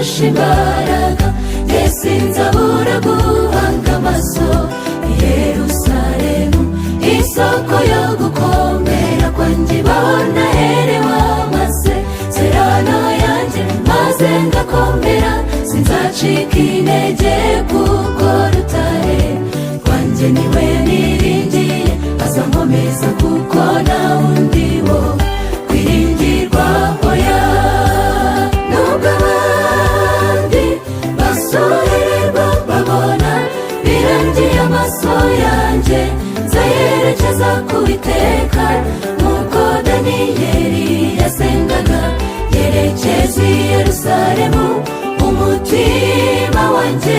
undusha imbaraga, njye sinzabura guhanga amaso i Yerusalemu, isoko yo gukomera kwanjye ibona herewe amasezerano yanjye, maze ngakomera sinzacika intege, kuko rutare rwanjye niwe niringiye, azankomeza kuko nta wundi wo kwiringirwa. Oya, nubwo abandi basohererwa babona birangiye, amaso yanjye nzayerekeza ku Uwiteka, nk'uko Daniyeli yasengaga yerekeza i Yerusalemu, umutima wanjye